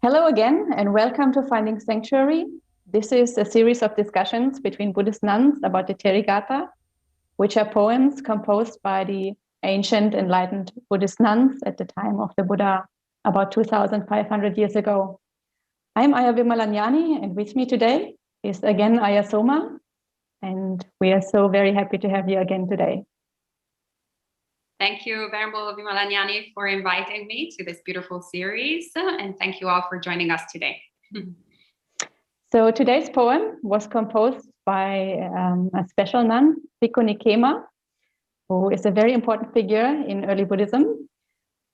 Hello again, and welcome to Finding Sanctuary. This is a series of discussions between Buddhist nuns about the Therīgāthā, which are poems composed by the ancient enlightened Buddhist nuns at the time of the Buddha, about 2,500 years ago. I'm Ayya Vimalanyani, and with me today is again Ayya Soma, and we are so very happy to have you again today. Thank you, Venerable Vimalanyani, for inviting me to this beautiful series, and thank you all for joining us today. So today's poem was composed by a special nun, Bhikkhuni Khema, who is a very important figure in early Buddhism.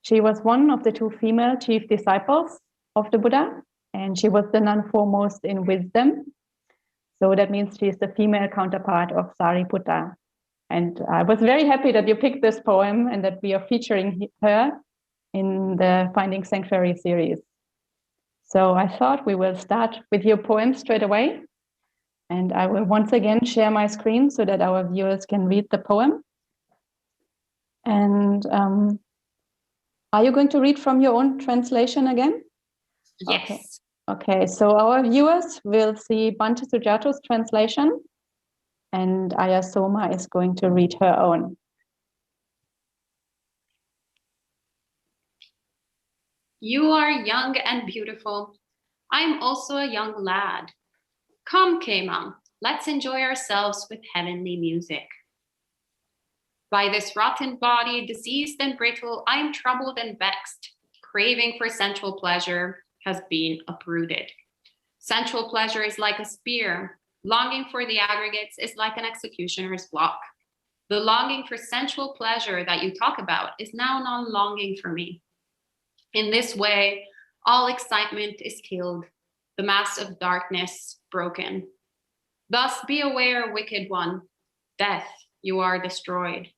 She was one of the two female chief disciples of the Buddha, and she was the nun foremost in wisdom. So that means she is the female counterpart of Sariputta. And I was very happy that you picked this poem and that we are featuring her in the Finding Sanctuary series. So I thought we will start with your poem straight away. And I will once again share my screen so that our viewers can read the poem. And are you going to read from your own translation again? Yes. Okay, so our viewers will see Bhante Sujato's translation, and Ayya Soma is going to read her own. You are young and beautiful. I'm also a young lad. Come, Khema, let's enjoy ourselves with heavenly music. By this rotten body, diseased and brittle, I am troubled and vexed. Craving for sensual pleasure has been uprooted. Sensual pleasure is like a spear. Longing for the aggregates is like an executioner's block. The longing for sensual pleasure that you talk about is now non-longing for me. In this way, all excitement is killed, the mask of darkness broken. Thus be aware, wicked one, death, you are destroyed.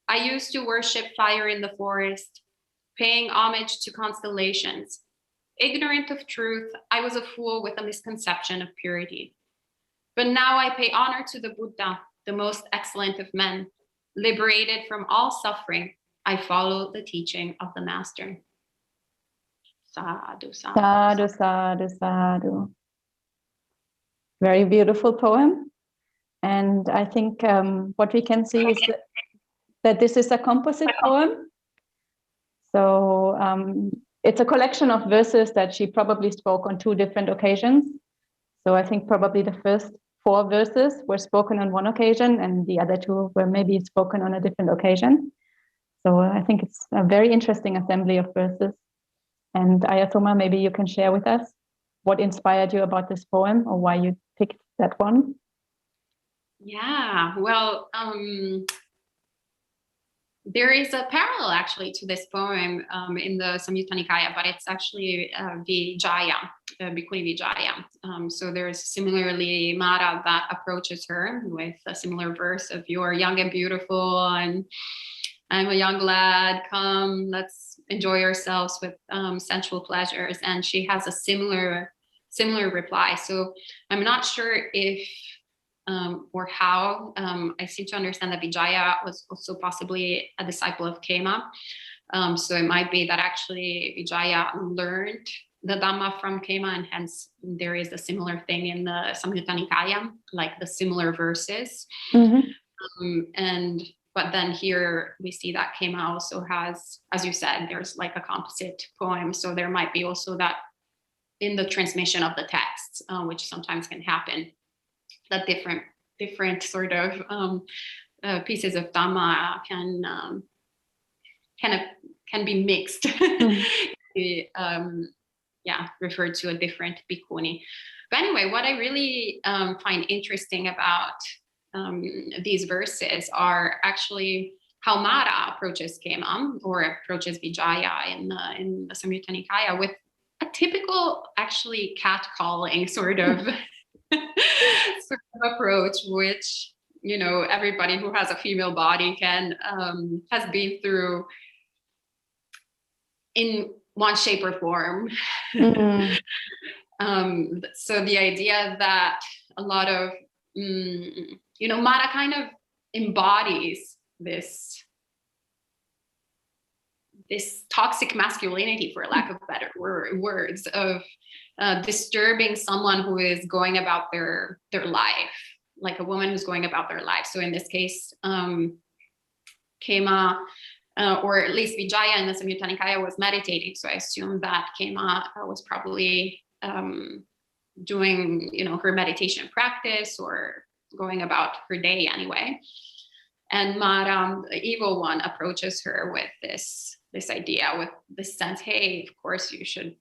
I used to worship fire in the forest, paying homage to constellations. Ignorant of truth, I was a fool with a misconception of purity. But now I pay honor to the Buddha, the most excellent of men. Liberated from all suffering, I follow the teaching of the Master. Sadhu, sadhu, Sadhu, sadhu, sadhu. Very beautiful poem. And I think what we can see is that this is a composite poem. So it's a collection of verses that she probably spoke on two different occasions. So I think probably the first 4 verses were spoken on one occasion and the other 2 were maybe spoken on a different occasion. So I think it's a very interesting assembly of verses. And Ayya Soma, maybe you can share with us what inspired you about this poem or why you picked that one. Yeah, well, there is a parallel actually to this poem in the Samyutta Nikaya, but it's actually Vijaya, Bhikkhuni Vijaya. So there's similarly Mara that approaches her with a similar verse of "You are young and beautiful, and I'm a young lad. Come, let's enjoy ourselves with sensual pleasures." And she has a similar reply. So I'm not sure if or how. I seem to understand that Vijaya was also possibly a disciple of Khema. So it might be that actually Vijaya learned the Dhamma from Khema, and hence there is a similar thing in the Samyutta Nikaya, like the similar verses. Mm-hmm. But then here we see that Khema also has, as you said, there's like a composite poem. So there might be also that in the transmission of the texts, which sometimes can happen, that different sort of pieces of Dhamma can be mixed, referred to a different bhikkhuni. But anyway, what I really find interesting about these verses are actually how Mara approaches Khema or approaches Vijaya in the Samyutta Nikaya with a typical actually catcalling sort of approach, which, you know, everybody who has a female body has been through in one shape or form. Mm-hmm. So the idea that a lot of Mara kind of embodies this this toxic masculinity, for lack of better words, of disturbing someone who is going about their life, like a woman who's going about their life. So in this case, Khema, or at least Vijaya in the Samyutta Nikaya, was meditating. So I assume that Khema was probably doing, her meditation practice or going about her day anyway. And Mara, the evil one, approaches her with this idea, with this sense, hey, of course you should,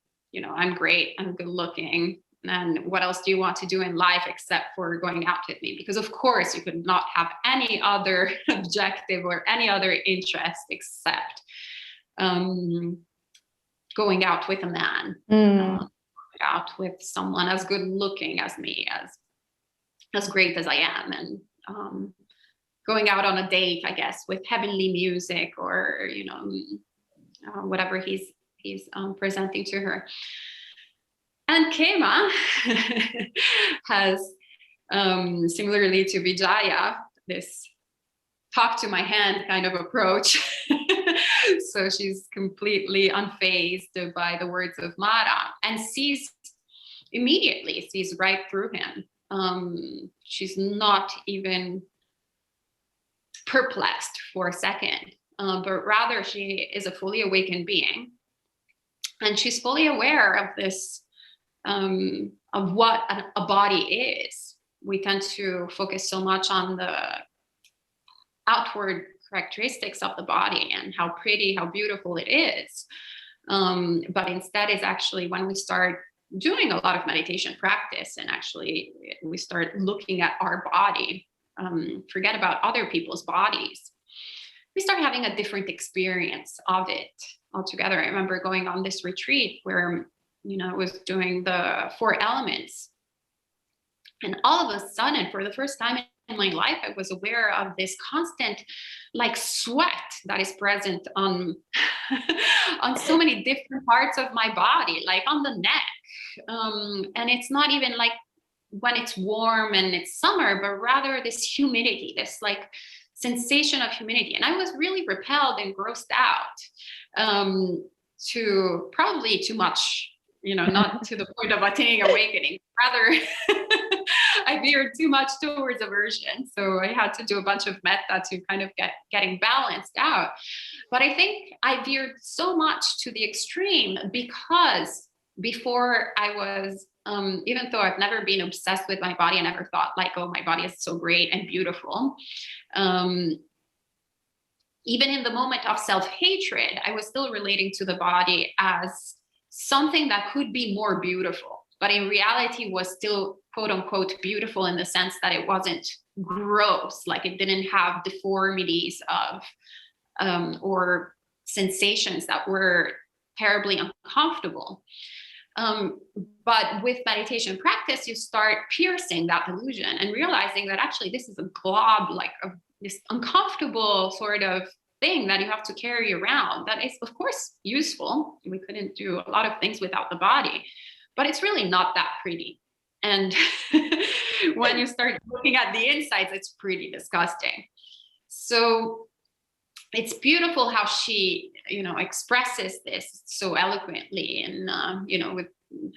I'm great, I'm good looking. And what else do you want to do in life except for going out with me? Because of course you could not have any other objective or any other interest except going out with a man, out with someone as good looking as me, as great as I am, and going out on a date, I guess, with heavenly music or whatever he's presenting to her. And Khema has, similarly to Vijaya, this talk to my hand kind of approach. So she's completely unfazed by the words of Mara and immediately sees right through him. She's not even perplexed for a second, but rather she is a fully awakened being. And she's fully aware of this, of what a body is. We tend to focus so much on the outward characteristics of the body and how pretty, how beautiful it is. But instead is actually when we start doing a lot of meditation practice and actually we start looking at our body, forget about other people's bodies, we start having a different experience of it altogether. I remember going on this retreat where, I was doing the 4 elements. And all of a sudden, for the first time in my life, I was aware of this constant sweat that is present on so many different parts of my body, like on the neck. And it's not even like when it's warm and it's summer, but rather this humidity, this sensation of humidity. And I was really repelled and grossed out to probably too much, not to the point of attaining awakening. Rather, I veered too much towards aversion. So I had to do a bunch of metta to kind of getting balanced out. But I think I veered so much to the extreme because before I was, even though I've never been obsessed with my body, I never thought oh, my body is so great and beautiful. Even in the moment of self-hatred, I was still relating to the body as something that could be more beautiful, but in reality was still quote unquote beautiful in the sense that it wasn't gross, it didn't have deformities of or sensations that were terribly uncomfortable. But with meditation practice, you start piercing that illusion and realizing that actually this is a glob, this uncomfortable sort of thing that you have to carry around. That is, of course, useful. We couldn't do a lot of things without the body, but it's really not that pretty. And when you start looking at the insides, it's pretty disgusting. So it's beautiful how she, expresses this so eloquently, and with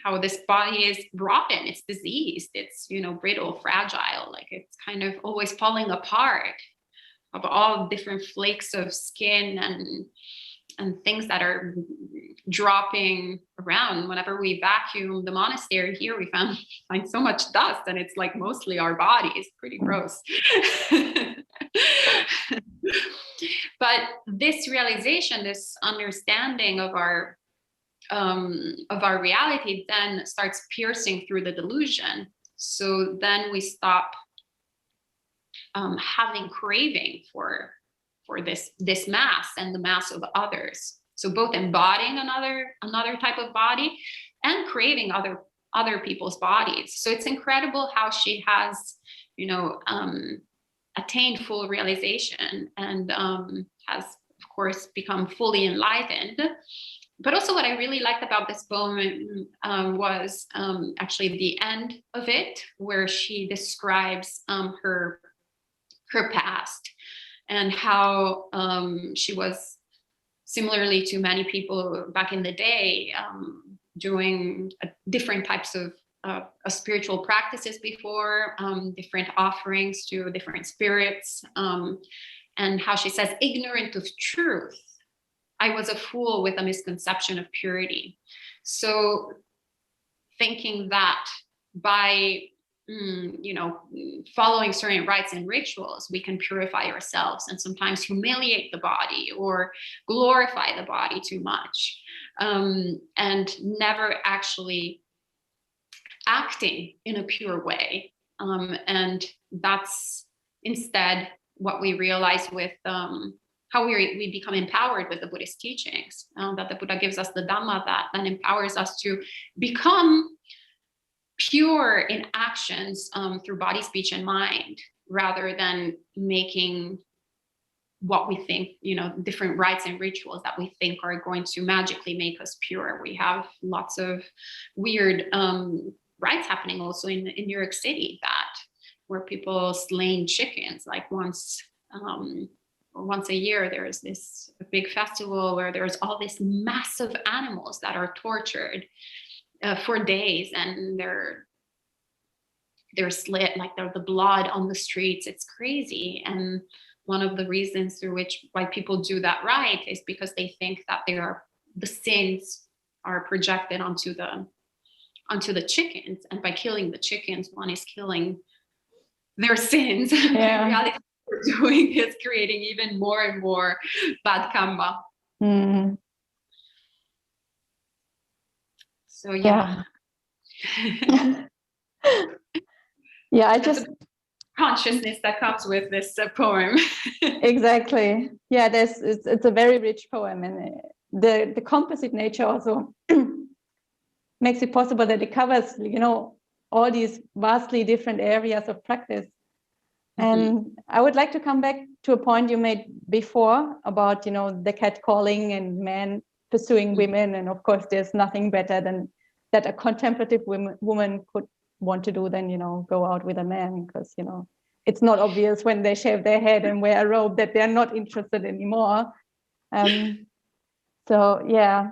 how this body is rotten, it's diseased, it's brittle, fragile, it's kind of always falling apart of all different flakes of skin and things that are dropping around. Whenever we vacuum the monastery here, we find so much dust, and it's mostly our bodies. Pretty gross. But this realization, this understanding of our reality then starts piercing through the delusion. So then we stop having craving for this mass and the mass of others. So both embodying another type of body and craving other people's bodies. So it's incredible how she has, attained full realization and has, of course, become fully enlightened. But also what I really liked about this poem was actually the end of it, where she describes her past and how she was similarly to many people back in the day, doing different types of spiritual practices before, different offerings to different spirits, and how she says, ignorant of truth, I was a fool with a misconception of purity. So thinking that by following certain rites and rituals, we can purify ourselves and sometimes humiliate the body or glorify the body too much, and never actually acting in a pure way. And that's instead what we realize with how we become empowered with the Buddhist teachings, that the Buddha gives us the Dhamma that empowers us to become pure in actions through body, speech, and mind, rather than making what we think, different rites and rituals that we think are going to magically make us pure. We have lots of weird rites happening also in New York City, where people slaying chickens, like once a year, there's this big festival where there's all these massive animals that are tortured for days, and they're slit, like they're the blood on the streets. It's crazy. And one of the reasons why people do that rite is because they think that the sins are projected onto the chickens, and by killing the chickens, one is killing their sins. Yeah. In reality, what we're doing is creating even more and more bad karma. Mm. So yeah. Yeah, I just consciousness that comes with this poem. Exactly. Yeah, it's a very rich poem, and the composite nature also makes it possible that it covers, all these vastly different areas of practice. And I would like to come back to a point you made before about, the catcalling and men pursuing women. And of course, there's nothing better than that a contemplative woman could want to do than, go out with a man, because, it's not obvious when they shave their head and wear a robe that they're not interested anymore. So, yeah.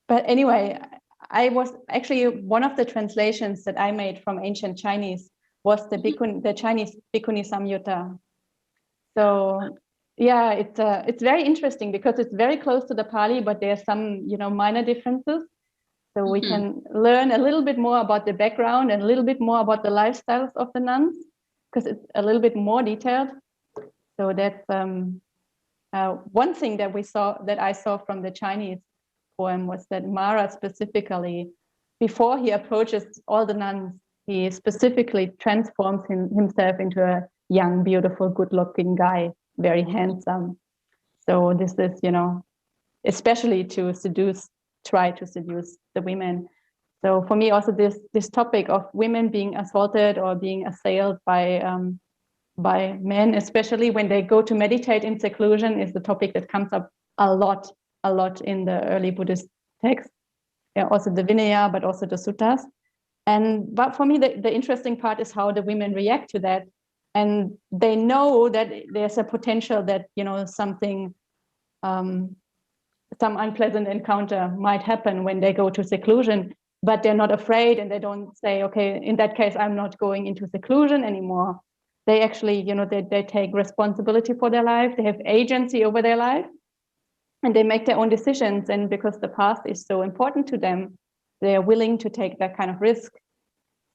But anyway, I was actually, one of the translations that I made from ancient Chinese was the Chinese Bhikkhuni Samyutta. So yeah, it's very interesting because it's very close to the Pali, but there are some, minor differences. So we can learn a little bit more about the background and a little bit more about the lifestyles of the nuns, because it's a little bit more detailed. So that's one thing that I saw from the Chinese poem was that Mara specifically, before he approaches all the nuns, he specifically transforms himself into a young, beautiful, good-looking guy, very handsome. So this is, especially to try to seduce the women. So for me, also this topic of women being assaulted or being assailed by men, especially when they go to meditate in seclusion, is the topic that comes up a lot in the early Buddhist texts, also the Vinaya, but also the sutras. But for me, the interesting part is how the women react to that. And they know that there's a potential that, something, some unpleasant encounter might happen when they go to seclusion, but they're not afraid, and they don't say, okay, in that case, I'm not going into seclusion anymore. They actually, they take responsibility for their life. They have agency over their life, and they make their own decisions. And because the path is so important to them, they are willing to take that kind of risk.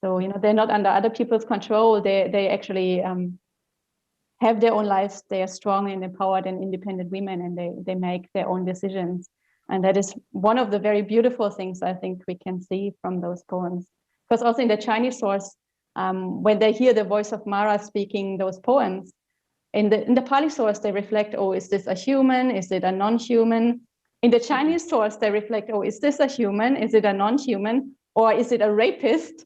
So, they're not under other people's control. They actually have their own lives. They are strong and empowered and independent women, and they make their own decisions. And that is one of the very beautiful things I think we can see from those poems. Because also in the Chinese source, when they hear the voice of Mara speaking those poems, in the Pali source, they reflect, oh, is this a human? Is it a non-human? In the Chinese source, they reflect, oh, is this a human? Is it a non-human? Or is it a rapist?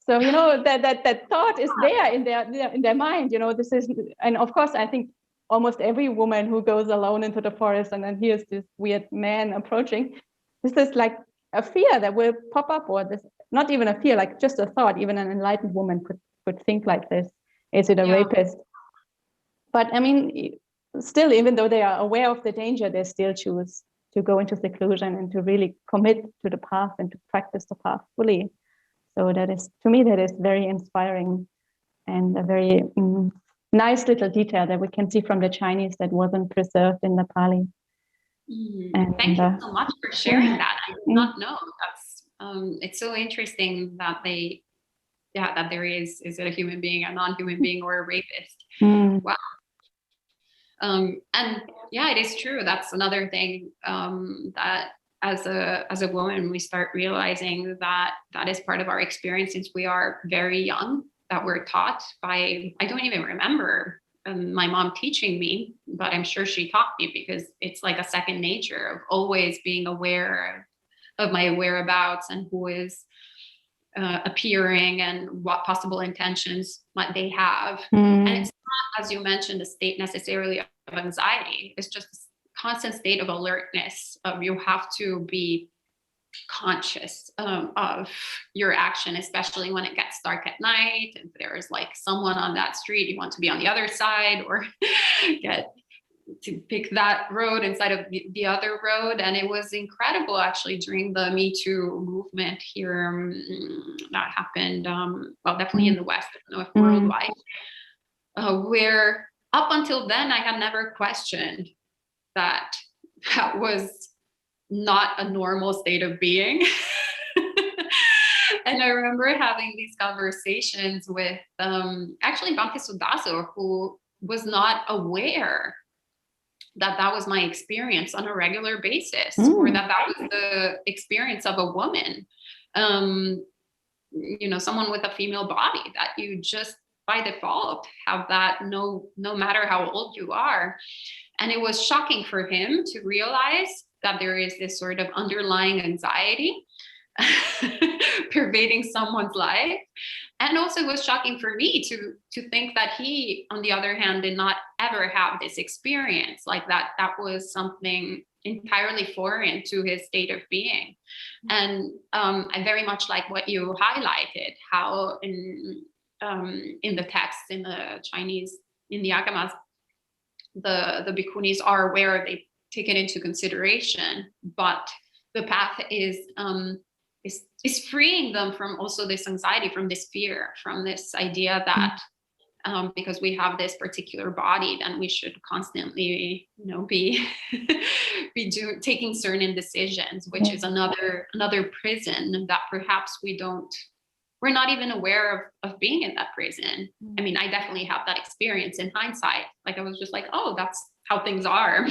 So, that thought is there in their mind, this is, and of course, I think almost every woman who goes alone into the forest and then hears this weird man approaching, this is like a fear that will pop up, or this, not even a fear, like just a thought. Even an enlightened woman could think like this. Is it a rapist? But I mean, still, even though they are aware of the danger, they still choose to go into seclusion and to really commit to the path and to practice the path fully. So that is, to me, that is very inspiring and a very nice little detail that we can see from the Chinese that wasn't preserved in the Pali. And, thank you so much for sharing that. I did not know. That's it's so interesting that that there is it a human being, a non-human being, or a rapist? Wow. And yeah, it is true. That's another thing that as a woman, we start realizing that is part of our experience since we are very young, that we're taught by, I don't even remember my mom teaching me, but I'm sure she taught me because it's like a second nature of always being aware of my whereabouts and who is appearing and what possible intentions might they have. And it's not, as you mentioned, a state necessarily of anxiety. It's just a constant state of alertness. You have to be conscious of your action, especially when it gets dark at night. If there's like someone on that street, you want to be on the other side or get to pick that road instead of the other road. And it was incredible actually during the Me Too movement here that happened, well, definitely in the West, I don't know if worldwide, where up until then I had never questioned that was not a normal state of being. And I remember having these conversations with actually Bhante Sudaso, who was not aware that was my experience on a regular basis, or that was the experience of a woman, you know, someone with a female body, that you just by default have that no matter how old you are. And it was shocking for him to realize that there is this sort of underlying anxiety pervading someone's life. And also it was shocking for me to think that he, on the other hand, did not ever have this experience, like that was something entirely foreign to his state of being. And I very much like what you highlighted, how in the texts, in the Chinese, in the Agamas, the bhikkhunis are aware, they take it into consideration, but the path is freeing them from also this anxiety, from this fear, from this idea that because we have this particular body, then we should constantly, you know, be taking certain decisions, which is another prison that perhaps we're not even aware of being in that prison. I mean, I definitely have that experience in hindsight. Like I was just like, oh, that's how things are.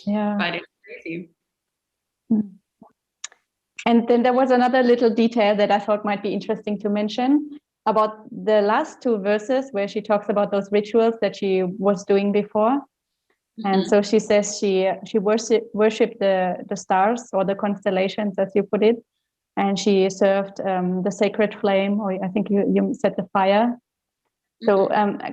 Yeah. But it's crazy. And then there was another little detail that I thought might be interesting to mention about the last two verses where she talks about those rituals that she was doing before. And so she says she worshipped the stars or the constellations, as you put it. And she served the sacred flame, or I think you said the fire. So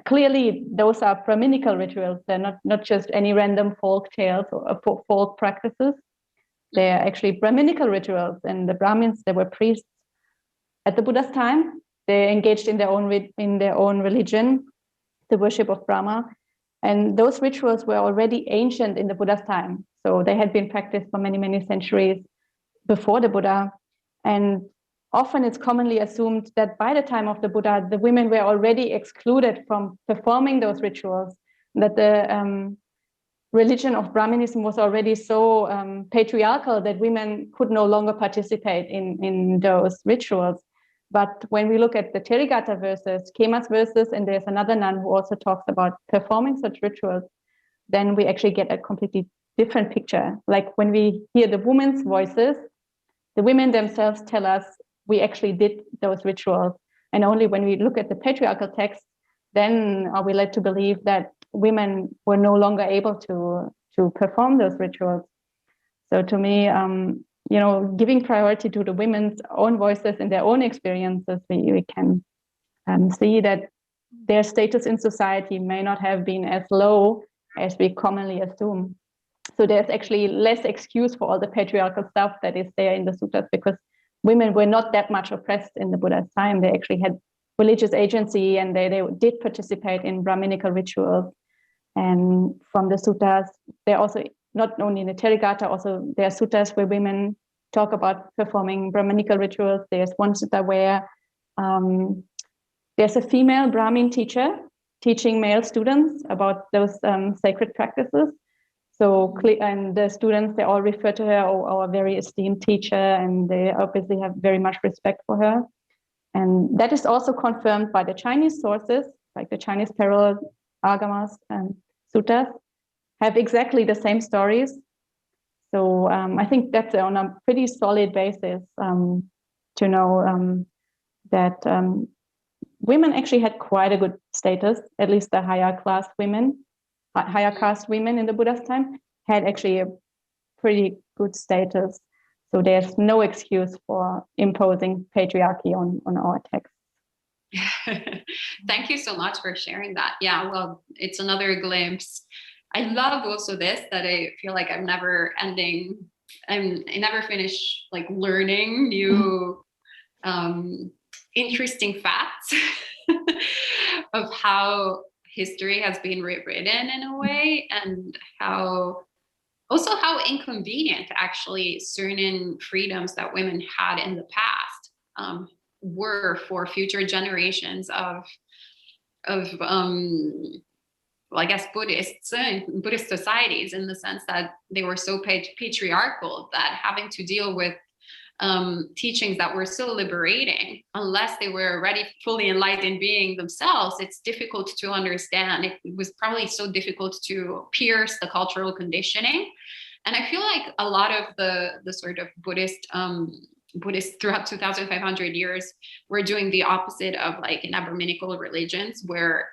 clearly those are Brahminical rituals. They're not just any random folk tales or folk practices. They are actually Brahminical rituals. And the Brahmins, they were priests at the Buddha's time. They engaged in their own religion, the worship of Brahma. And those rituals were already ancient in the Buddha's time. So they had been practiced for many, many centuries before the Buddha. And often it's commonly assumed that by the time of the Buddha, the women were already excluded from performing those rituals, that the religion of Brahmanism was already so patriarchal that women could no longer participate in those rituals. But when we look at the Therīgāthā verses, Khema's verses, and there's another nun who also talks about performing such rituals, then we actually get a completely different picture. Like when we hear the women's voices, the women themselves tell us we actually did those rituals. And only when we look at the patriarchal text, then are we led to believe that women were no longer able to perform those rituals. So to me, you know, giving priority to the women's own voices and their own experiences, we can see that their status in society may not have been as low as we commonly assume. So there's actually less excuse for all the patriarchal stuff that is there in the sutras, because women were not that much oppressed in the Buddha's time. They actually had religious agency, and they did participate in Brahminical rituals. And from the suttas, there are also, not only in the Therīgāthā, also there are suttas where women talk about performing Brahmanical rituals. There's one sutta where there's a female Brahmin teacher teaching male students about those sacred practices. So, and the students, they all refer to her, our very esteemed teacher, and they obviously have very much respect for her. And that is also confirmed by the Chinese sources, like the Chinese parallel agamas and suttas, have exactly the same stories. So I think that's on a pretty solid basis to know that women actually had quite a good status, at least the higher caste women in the Buddha's time had actually a pretty good status. So there's no excuse for imposing patriarchy on our texts. Thank you so much for sharing that. Yeah, well, it's another glimpse. I love also this, that I feel like I'm never ending, I never finish like learning new interesting facts of how history has been rewritten in a way, and how inconvenient actually certain freedoms that women had in the past were for future generations of well, I guess Buddhist societies, in the sense that they were so patriarchal that having to deal with teachings that were so liberating, unless they were already fully enlightened being themselves, it's difficult to understand. It was probably so difficult to pierce the cultural conditioning. And I feel like a lot of the sort of Buddhists throughout 2,500 years were doing the opposite of like in Brahminical religions, where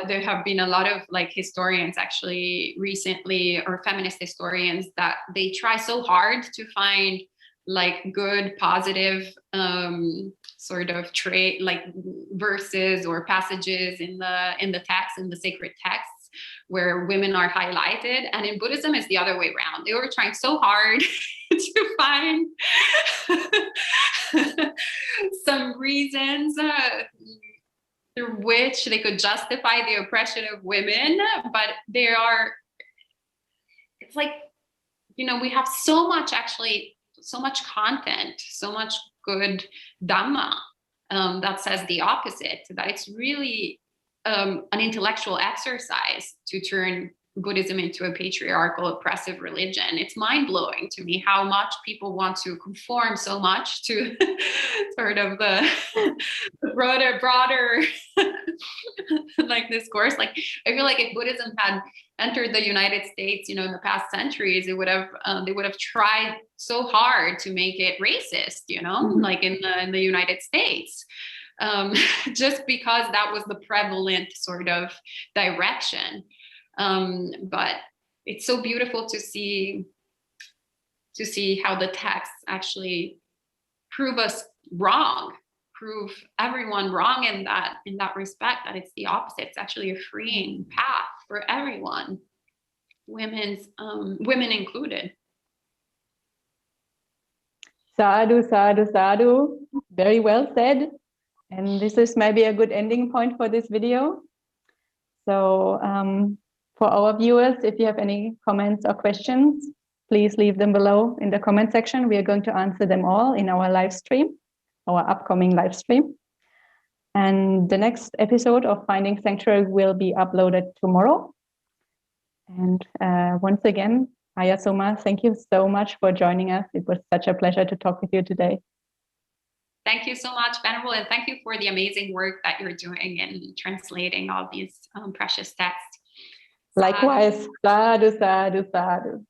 there have been a lot of like historians actually recently, or feminist historians, that they try so hard to find like good, positive sort of trait, like verses or passages in the text, in the sacred texts, where women are highlighted. And in Buddhism, it's the other way around. They were trying so hard to find some reasons through which they could justify the oppression of women, but it's like, you know, we have so much content, so much good Dhamma that says the opposite, that it's really an intellectual exercise to turn Buddhism into a patriarchal, oppressive religion. It's mind-blowing to me how much people want to conform so much to sort of the broader like discourse. Like, I feel like if Buddhism had entered the United States, you know, in the past centuries, they would have tried so hard to make it racist, you know, like in the United States. Just because that was the prevalent sort of direction. But it's so beautiful to see how the texts actually prove us wrong, prove everyone wrong in that respect, that it's the opposite. It's actually a freeing path for everyone, women included. Sadhu, sadhu, sadhu. Very well said. And this is maybe a good ending point for this video. So for our viewers, if you have any comments or questions, please leave them below in the comment section. We are going to answer them all in our live stream, our upcoming live stream. And the next episode of Finding Sanctuary will be uploaded tomorrow. And once again, Ayya Soma, thank you so much for joining us. It was such a pleasure to talk with you today. Thank you so much, Venerable, and thank you for the amazing work that you're doing in translating all these precious texts. Likewise. Sadhu, sadhu, sadhu.